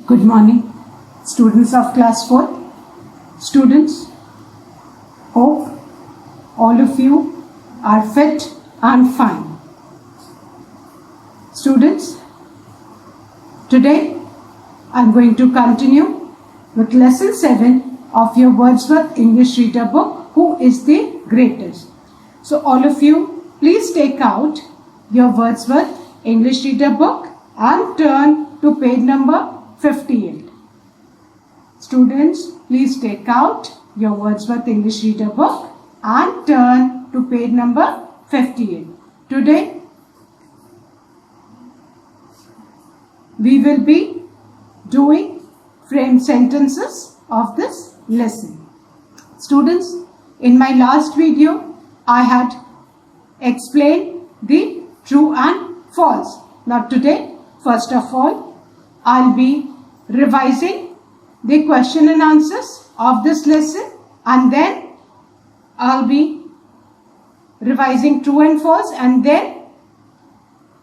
Good morning, students of class 4th. Students, hope all of you are fit and fine. Students, today I am going to continue with lesson 7 of your Wordsworth English Reader book, Who is the Greatest? So all of you, please take out your Wordsworth English Reader book and turn to page number 58. Students, please take out your Wordsworth English Reader book and turn to page number 58. Today, we will be doing frame sentences of this lesson. Students, in my last video, I had explained the true and false. Now today, first of all, I'll be revising the question and answers of this lesson, and then I'll be revising true and false, and then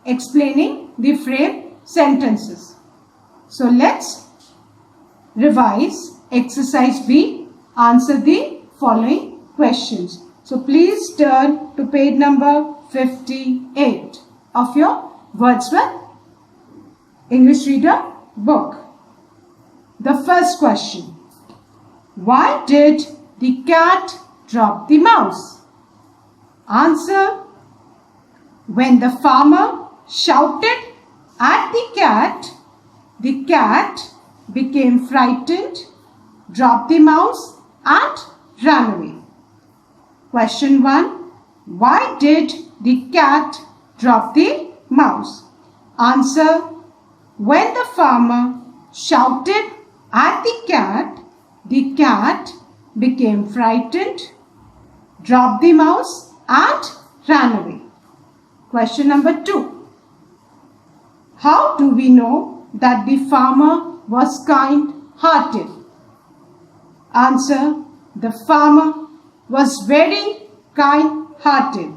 explaining the frame sentences. So let's revise exercise B. Answer the following questions. So please turn to page number 58 of your Wordsworth English Reader book. The first question. Why did the cat drop the mouse? Answer. When the farmer shouted at the cat became frightened, dropped the mouse and ran away. Question 1. Why did the cat drop the mouse? Answer. When the farmer shouted at the cat became frightened, dropped the mouse and ran away. Question number 2. How do we know that the farmer was kind-hearted? Answer. The farmer was very kind-hearted.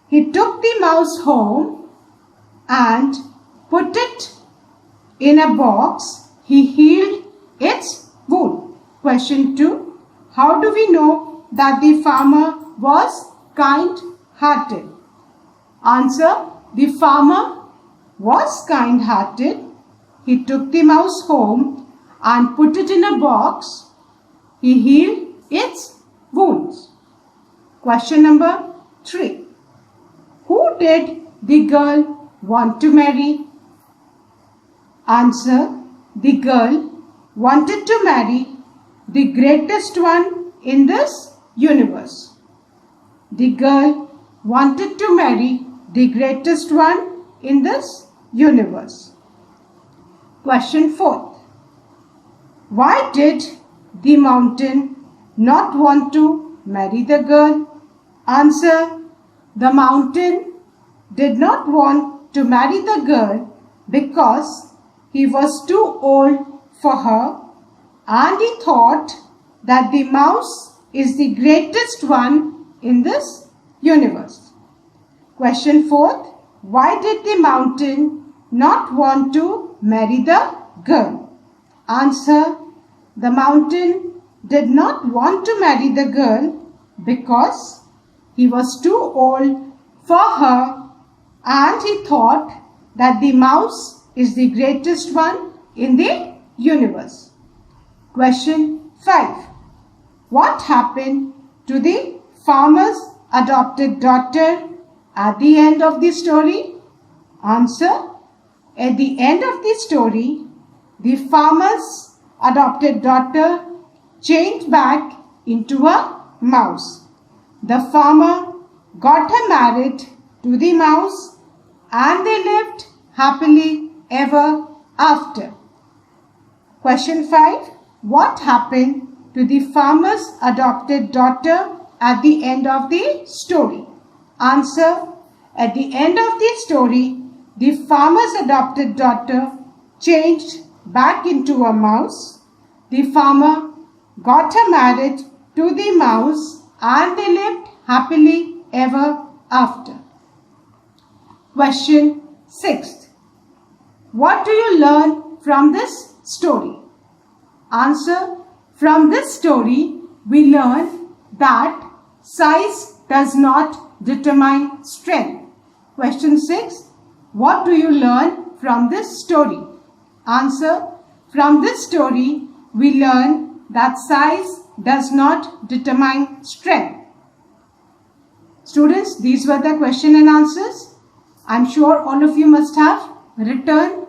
He took the mouse home and put it in a box. He healed its wound. Question 2. How do we know that the farmer was kind-hearted? Answer. The farmer was kind-hearted. He took the mouse home and put it in a box. He healed its wounds. Question number 3. Who did the girl want to marry? Answer. The girl wanted to marry the greatest one in this universe. The girl wanted to marry the greatest one in this universe. Question 4. Why did the mountain not want to marry the girl? Answer. The mountain did not want to marry the girl because he was too old for her, and he thought that the mouse is the greatest one in this universe. Question 4. Why did the mountain not want to marry the girl? Answer. The mountain did not want to marry the girl because he was too old for her, and he thought that the mouse is the greatest one in the universe. Question 5. What happened to the farmer's adopted daughter at the end of the story? Answer. At the end of the story, the farmer's adopted daughter changed back into a mouse. The farmer got her married to the mouse, and they lived happily ever after. Question 5. What happened to the farmer's adopted daughter at the end of the story? Answer. At the end of the story, the farmer's adopted daughter changed back into a mouse. The farmer got her married to the mouse, and they lived happily ever after. Question 6. What do you learn from this story? Answer. From this story, we learn that size does not determine strength. Question 6. What do you learn from this story? Answer. From this story, we learn that size does not determine strength. Students, these were the question and answers. I'm sure all of you must have written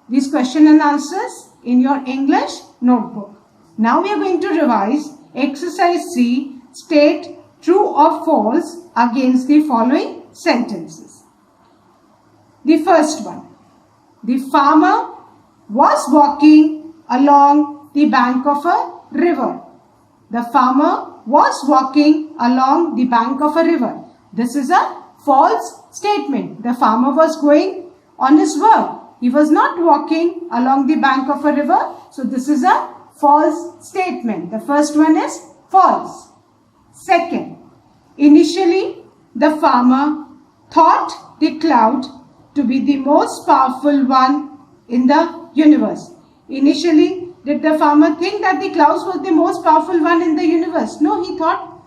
these question and answers in your English notebook. Now we are going to revise exercise C. State true or false against the following sentences. The first one. The farmer was walking along the bank of a river. The farmer was walking along the bank of a river. This is a false statement. The farmer was going on his work. He was not walking along the bank of a river. So this is a false statement. The first one is false. Second, initially the farmer thought the cloud to be the most powerful one in the universe. Initially, did the farmer think that the clouds was the most powerful one in the universe? No, he thought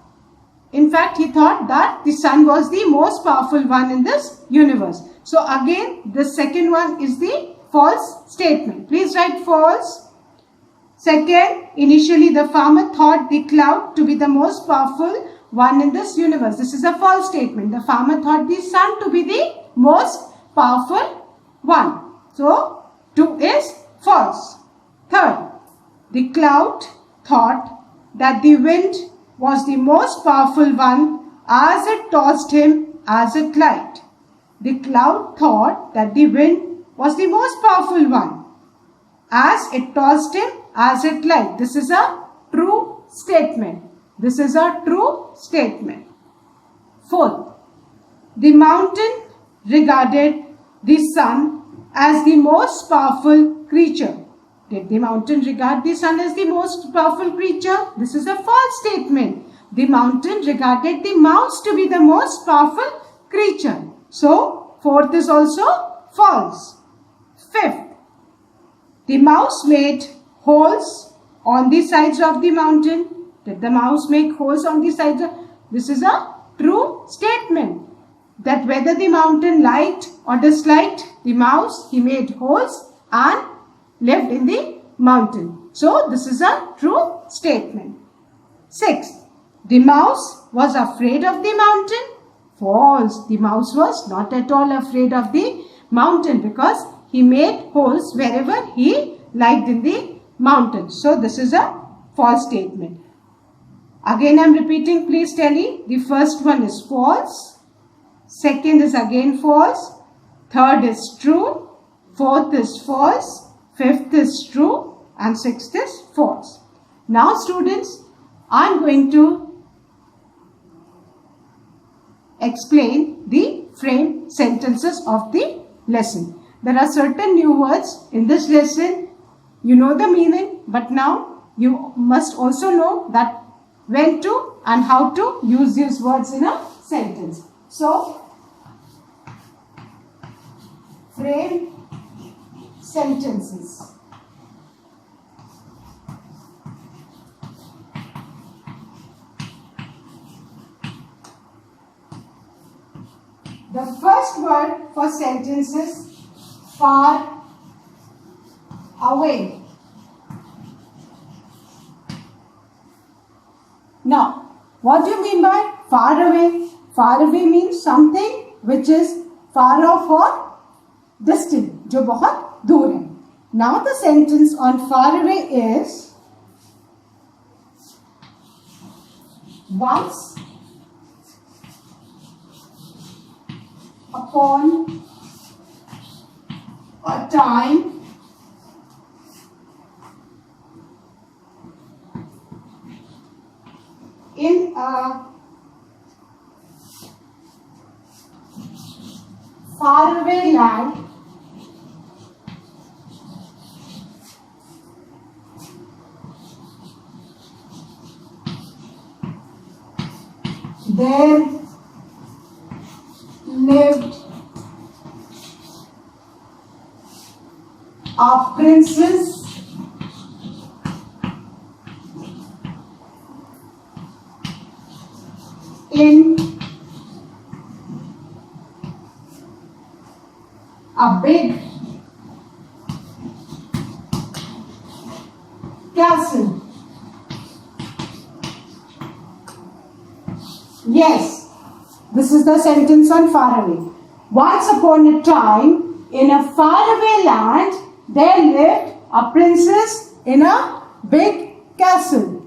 that the sun was the most powerful one in this universe. So again, the second one is the false statement. Please write false. Second, initially the farmer thought the cloud to be the most powerful one in this universe. This is a false statement. The farmer thought the sun to be the most powerful one. So 2 is false. Third, the cloud thought that the wind was the most powerful one as it tossed him as it liked. The cloud thought that the wind was the most powerful one as it tossed him as it liked. This is a true statement. This is a true statement. Fourth, the mountain regarded the sun as the most powerful creature. Did the mountain regard the sun as the most powerful creature? This is a false statement. The mountain regarded the mouse to be the most powerful creature. So, fourth is also false. Fifth, the mouse made holes on the sides of the mountain. Did the mouse make holes on the sides of? This is a true statement. That whether the mountain liked or disliked the mouse, he made holes and lived in the mountain. So, this is a true statement. Sixth, the mouse was afraid of the mountain. False. The mouse was not at all afraid of the mountain because he made holes wherever he liked in the mountain. So, this is a false statement. Again, I am repeating. Please tally. The first one is false. Second is again false. Third is true. Fourth is false. Fifth is true. And sixth is false. Now, students, I am going to explain the frame sentences of the lesson. There are certain new words in this lesson. You know the meaning, but now you must also know that when to and how to use these words in a sentence. So, frame sentences. The first word for sentence is far away. Now, what do you mean by far away? Far away means something which is far off or distant, जो बहुत दूर है. Now the sentence on far away is once upon a time in a faraway land there lived a princess in a big castle. Yes, this is the sentence on faraway. Once upon a time, in a faraway land, there lived a princess in a big castle.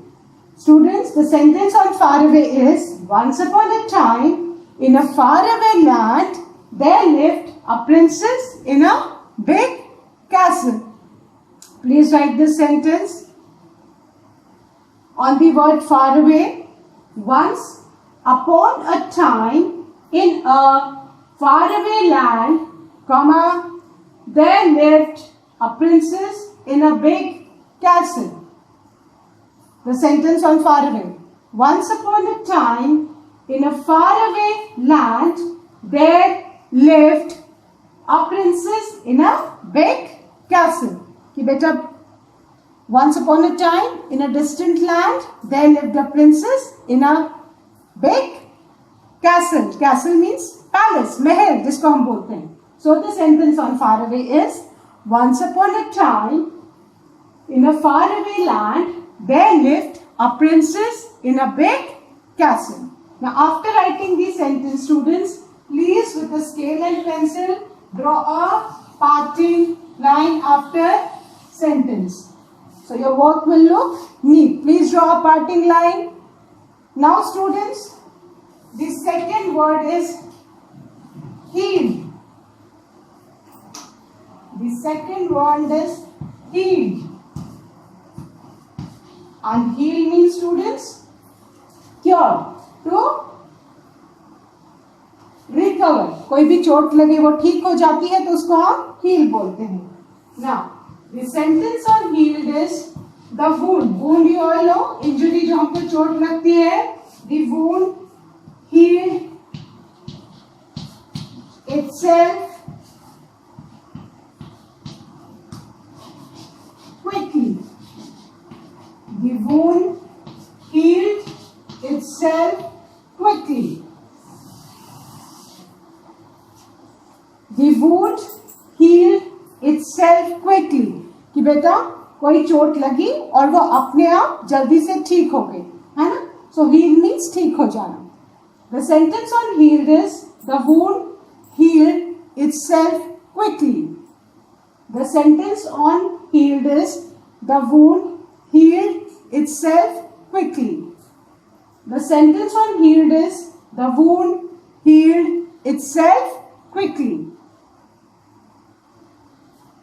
Students, the sentence on faraway is, once upon a time, in a faraway land, there lived a princess in a big castle. Please write this sentence. On the word faraway, once upon a time, in a faraway land, comma, there lived a princess in a big castle. The sentence on faraway. Once upon a time, in a faraway land, there lived a princess in a big castle. कि बेटा, once upon a time, in a distant land, there lived a princess in a big castle. Castle means palace, महल, जिसको हम बोलते हैं. So the sentence on faraway is, once upon a time, in a faraway land, there lived a princess in a big castle. Now, after writing these sentence, students, please with a scale and pencil, draw a parting line after sentence. So, your work will look neat. Please draw a parting line. Now, students, the second word is healed. The second word is healed. And heal means, students, cure, to recover. कोई भी चोट लगे वो ठीक हो जाती है तो उसको हम heal बोलते हैं. Now, the sentence on healed is the wound. Wound you all know, injury जो हमको चोट लगती है. The wound healed itself quickly. The wound healed itself quickly. The wound healed itself quickly. कि बेटा कोई चोट लगी और वो अपने आप जल्दी से ठीक हो गई, है ना? So heal means ठीक हो जाना. The sentence on healed is the wound healed itself quickly. The sentence on healed is the wound healed itself quickly. The sentence on healed is the wound healed itself quickly.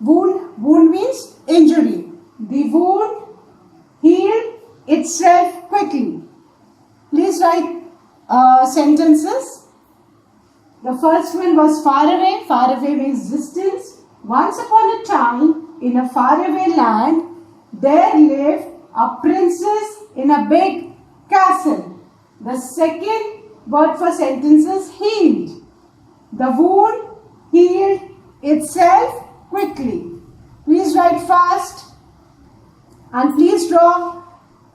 Wound means injury. The wound healed itself quickly. Please write sentences. The first one was far away. Far away means distance. Once upon a time, in a faraway land, there lived a princess in a big castle. The second word for sentence is healed. The wound healed itself quickly. Please write fast and please draw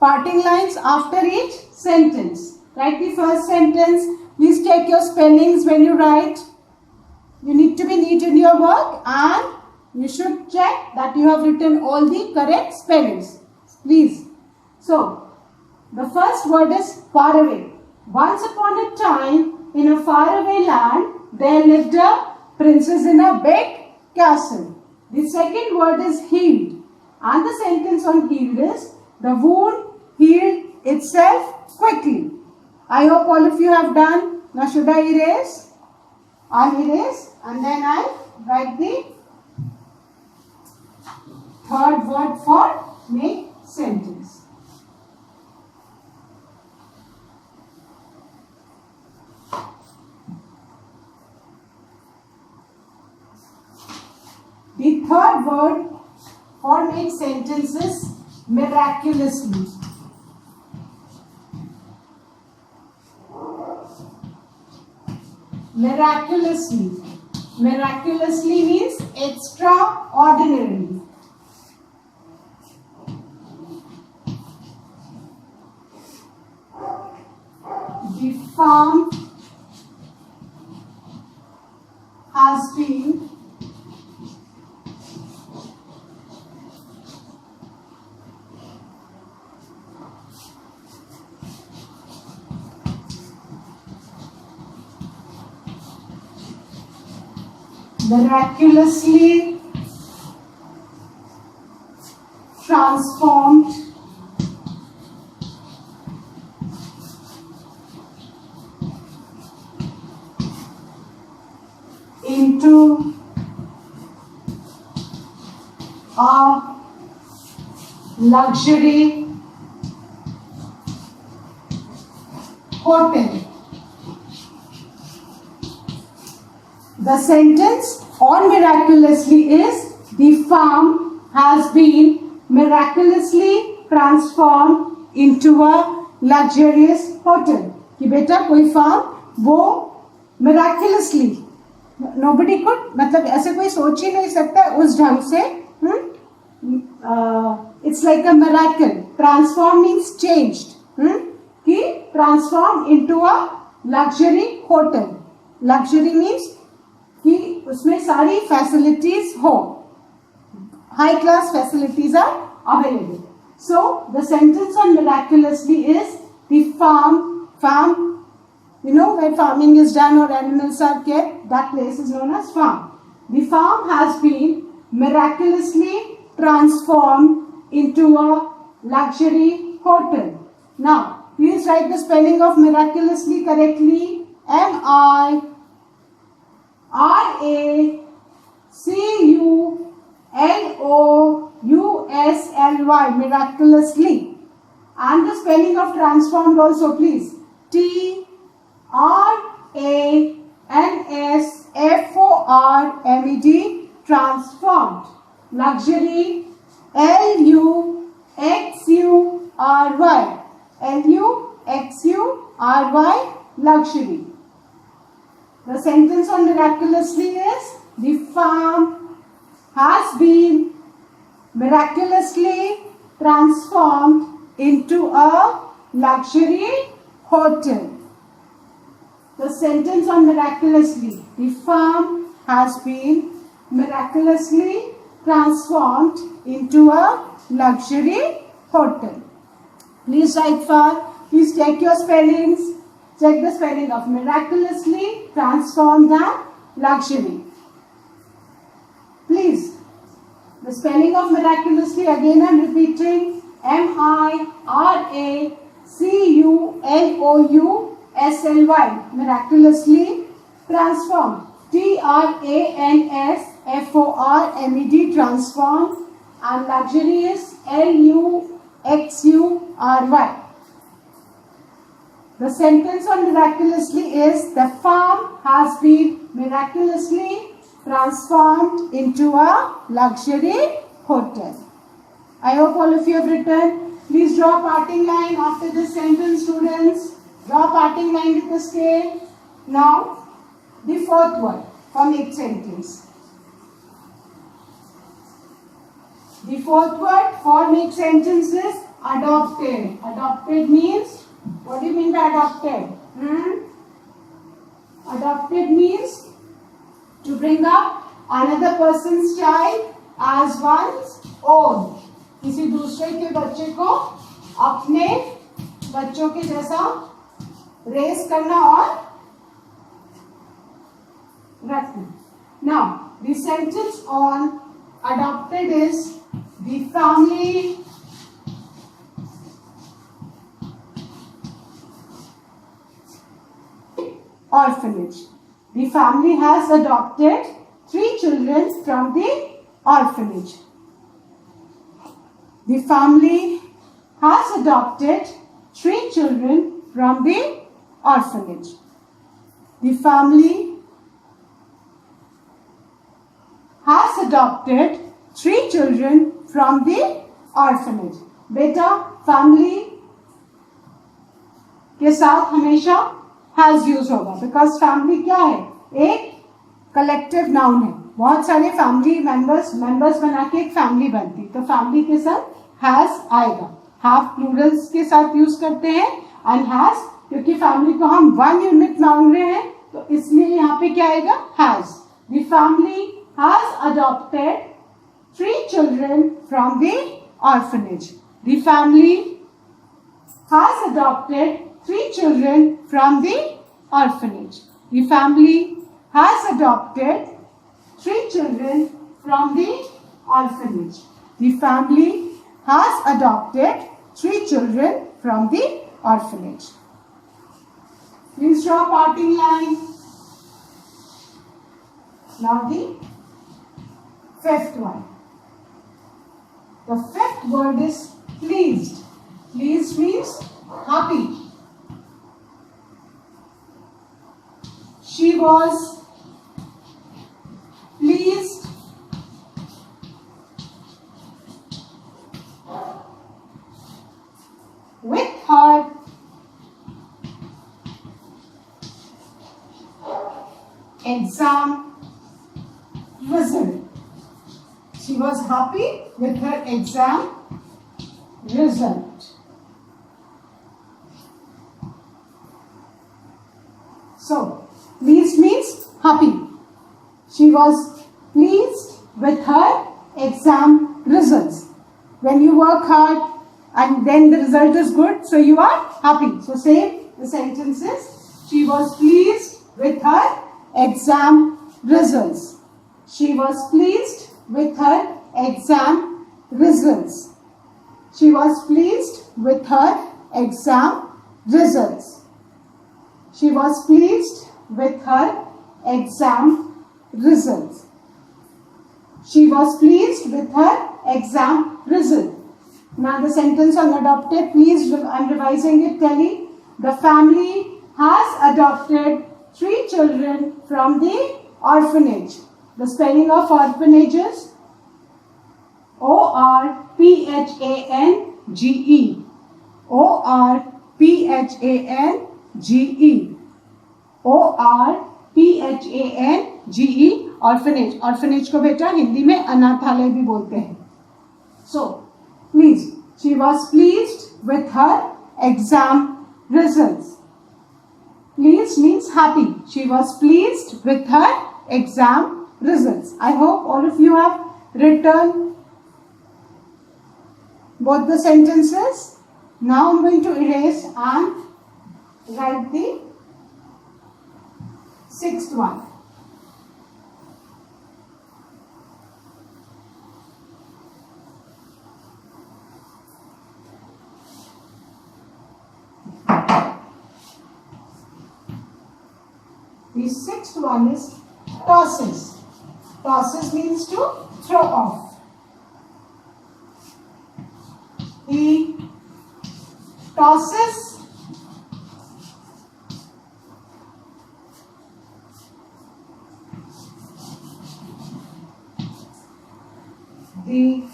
parting lines after each sentence. Write the first sentence. Please take your spellings when you write. You need to be neat in your work and you should check that you have written all the correct spellings. Please. So, the first word is far away. Once upon a time, in a faraway land, there lived a princess in a big castle. The second word is healed. And the sentence on healed is, the wound healed itself quickly. I hope all of you have done. Now should I erase? I'll erase and then I'll write the third word for make sentence. The third word for make sentence is miraculously. Miraculously. Miraculously means extraordinarily. The farm has been miraculously transformed into a luxury hotel. The sentence on miraculously is the farm has been miraculously transformed into a luxurious hotel. कि बेटा कोई farm वो miraculously nobody could मतलब ऐसे कोई सोच ही नहीं सकता उस ढंग से it's like a miracle. Transform means changed. कि transform into a luxury hotel. Luxury means कि उसमें सारी फैसिलिटीज हो, high class facilities are available. So the sentence on miraculously is the farm, you know, where farming is done or animals are kept, that place is known as farm. The farm has been miraculously transformed into a luxury hotel. Now please write the spelling of miraculously correctly. miraculously, miraculously. And the spelling of transformed also, please. Transformed, transformed. Luxury, luxury, luxury. The sentence on miraculously is the farm has been miraculously transformed into a luxury hotel. The sentence on miraculously, the farm has been miraculously transformed into a luxury hotel. Please write for, please check your spellings. Check the spelling of miraculously, transformed and luxury. Please, the spelling of miraculously again I am repeating. miraculously, miraculously transformed. transformed, transformed. And luxury is luxury. The sentence on miraculously is the farm has been miraculously transformed into a luxury hotel. I hope all of you have written. Please draw a parting line after this sentence, students. Draw a parting line with the scale. Now, the fourth word for make sentence. The fourth word for make sentence is adopted. Adopted means, what do you mean by adopted? Adopted means to bring up another person's child as one's own. किसी दूसरे के बच्चे को अपने बच्चों के जैसा race करना और रखना. Now, the sentence on adopted is the family orphanage. The family has adopted 3 children from the orphanage. The family has adopted 3 children from the orphanage. The family has adopted 3 children from the orphanage. बेटा family के साथ हमेशा has use होगा, because family क्या है? एक collective noun है. बहुत सारे family members बना के एक family बनती, तो family के साथ has आएगा. have plurals के साथ use करते हैं and has क्योंकि फैमिली को हम 1 यूनिट मांग रहे हैं तो इसलिए यहाँ पे क्या आएगा, has. The family has adopted 3 children from the orphanage. The family has adopted 3 children from the orphanage. The family has adopted 3 children from the orphanage. The family has adopted 3 children from the orphanage. Please draw a parting line. Now the 5th one. The 5th word is pleased. Pleased means happy. She was pleased with her exam result. She was happy with her exam result. So, pleased means happy. She was pleased with her exam results. When you work hard and then the result is good, so you are happy. So, say the sentences. She was pleased with her exam results. She was pleased with her exam results. She was pleased with her exam results. She was pleased with her exam results. She was pleased with her exam result. Now the sentence on adopted, please, I'm revising it, telling the family has adopted 3 children from the orphanage. The spelling of orphanage is O-R-P-H-A-N-G-E. O-R-P-H-A-N-G-E. O-R-P-H-A-N-G-E. Orphanage. Orphanage को बेटा हिंदी में अनाथालय भी बोलते हैं. So please, she was pleased with her exam results. Pleased means happy. She was pleased with her exam results. I hope all of you have written both the sentences. Now I'm going to erase and write the 6th one. The 6th one is tosses. Tosses means to throw off. He tosses the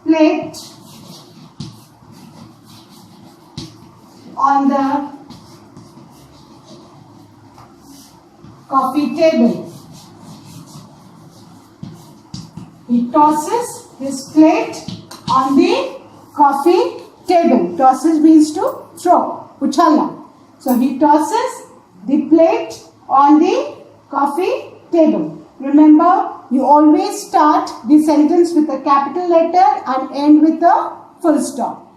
plate on the coffee table. He tosses his plate on the coffee table. Tosses means to throw, uchhala. So he tosses the plate on the coffee table. Remember, you always start the sentence with a capital letter and end with a full stop.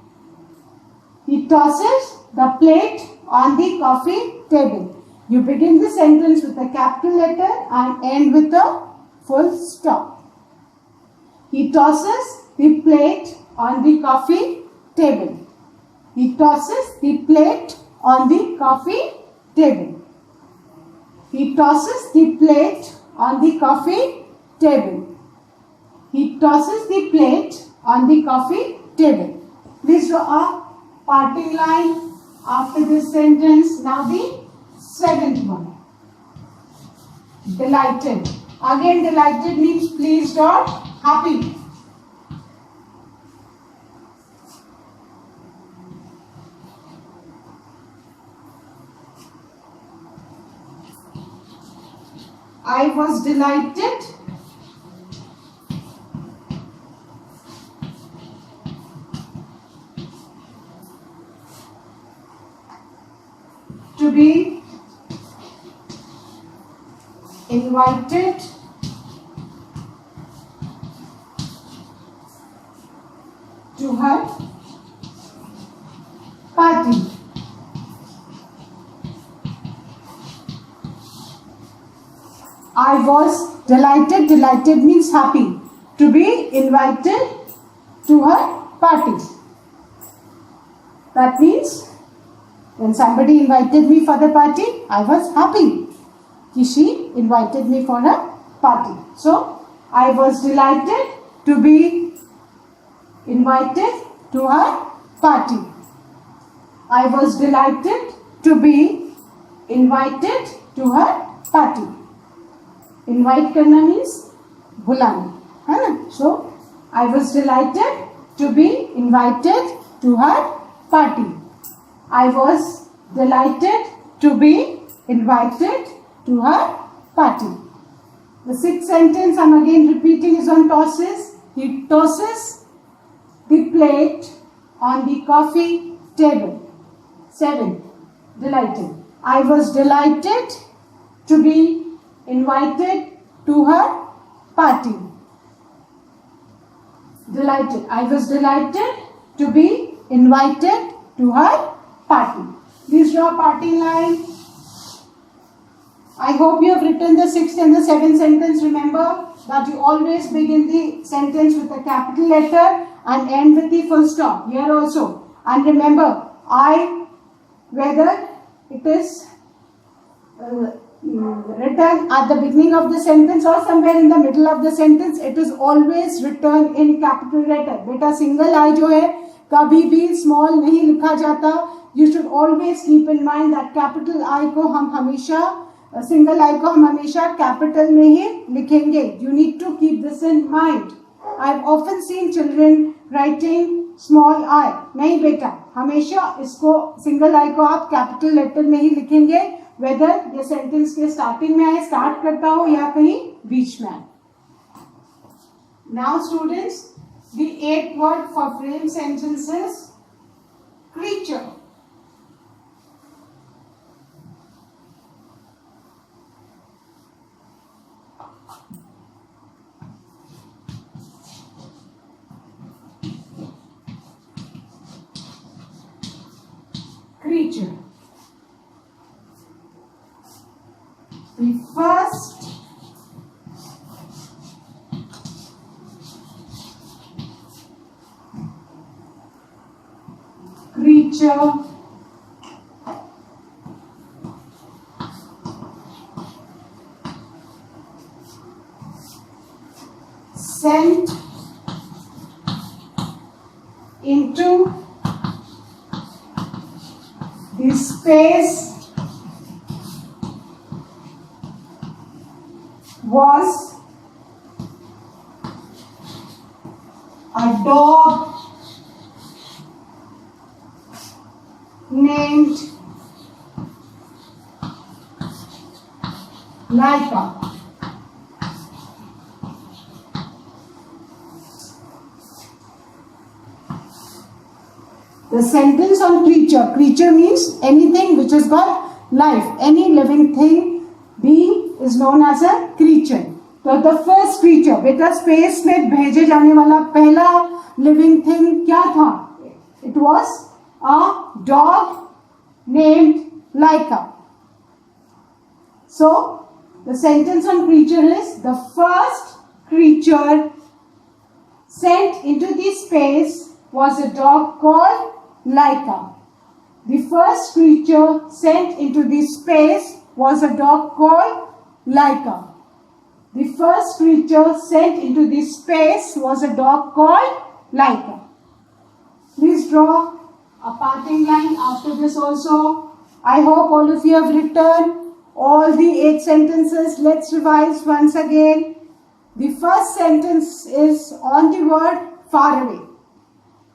He tosses the plate on the coffee table. You begin the sentence with a capital letter and end with a full stop. He tosses the plate on the coffee table. He tosses the plate on the coffee table. He tosses the plate on the coffee table. He tosses the plate on the coffee table. Please draw a parting line after this sentence. Now the 7th one. Delighted. Again, delighted means pleased or happy. I was delighted be invited to her party. I was delighted. Delighted means happy. To be invited to her party. That means when somebody invited me for the party, I was happy. She invited me for her party. So, I was delighted to be invited to her party. I was delighted to be invited to her party. Invite करना means बुलाना, है ना? So, I was delighted to be invited to her party. I was delighted to be invited to her party. The sixth sentence I'm again repeating is on tosses. He tosses the plate on the coffee table. 7. Delighted. I was delighted to be invited to her party. Delighted. I was delighted to be invited to her party. Please draw party line. I hope you have written the sixth and the seventh sentence. Remember that you always begin the sentence with a capital letter and end with the full stop. Here also. And remember, whether it is written at the beginning of the sentence or somewhere in the middle of the sentence, it is always written in capital letter. Beta single I जो है कभी भी small नहीं लिखा जाता. You should always keep in mind that capital I को हम हमेशा single I को हम हमेशा capital में ही लिखेंगे. You need to keep this in mind. I've often seen children writing small I. नहीं बेटा, हमेशा इसको single I को आप capital letter में ही लिखेंगे. Whether ये sentence के starting में आए, start करता हो या कहीं बीच में आए. Now students, the 8th word for frame sentence is creature. Creature. The first creature sent into the space was a dog named Laika. The sentence on creature. Creature means anything which has got life. Any living thing, being is known as a creature. So the first creature, बेटा space में भेजे जाने वाला पहला living thing क्या था? It was a dog named Laika. So the sentence on creature is the first creature sent into the space was a dog called Laika. The first creature sent into the space was a dog called Laika. The first creature sent into the space was a dog called Laika. Please draw a parting line after this also. I hope all of you have written all the 8 sentences. Let's revise once again. The first sentence is on the word far away.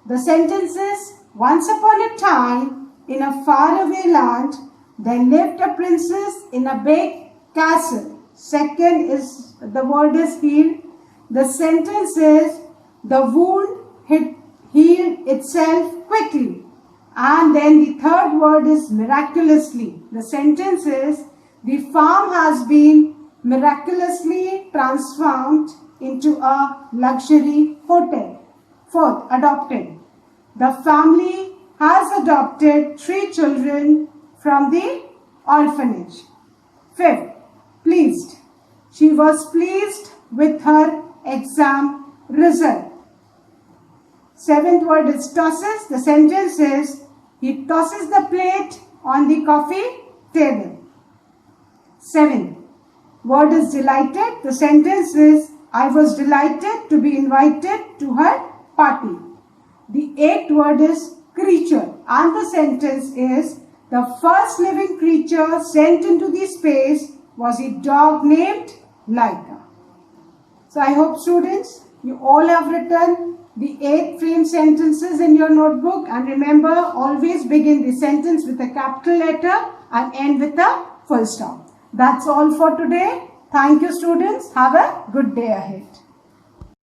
The sentence is, once upon a time, in a faraway land, there lived a princess in a big castle. Second is, the word is healed. The sentence is, the wound healed itself quickly. And then the third word is miraculously. The sentence is, the farm has been miraculously transformed into a luxury hotel. Fourth, adopted. The family has adopted 3 children from the orphanage. Fifth, pleased. She was pleased with her exam result. Seventh word is tosses. The sentence is, he tosses the plate on the coffee table. Seventh word is delighted. The sentence is, I was delighted to be invited to her party. The eighth word is creature, and the sentence is, the first living creature sent into the space was a dog named Laika. So I hope, students, you all have written the 8 frame sentences in your notebook, and remember, always begin the sentence with a capital letter and end with a full stop. That's all for today. Thank you, students. Have a good day ahead.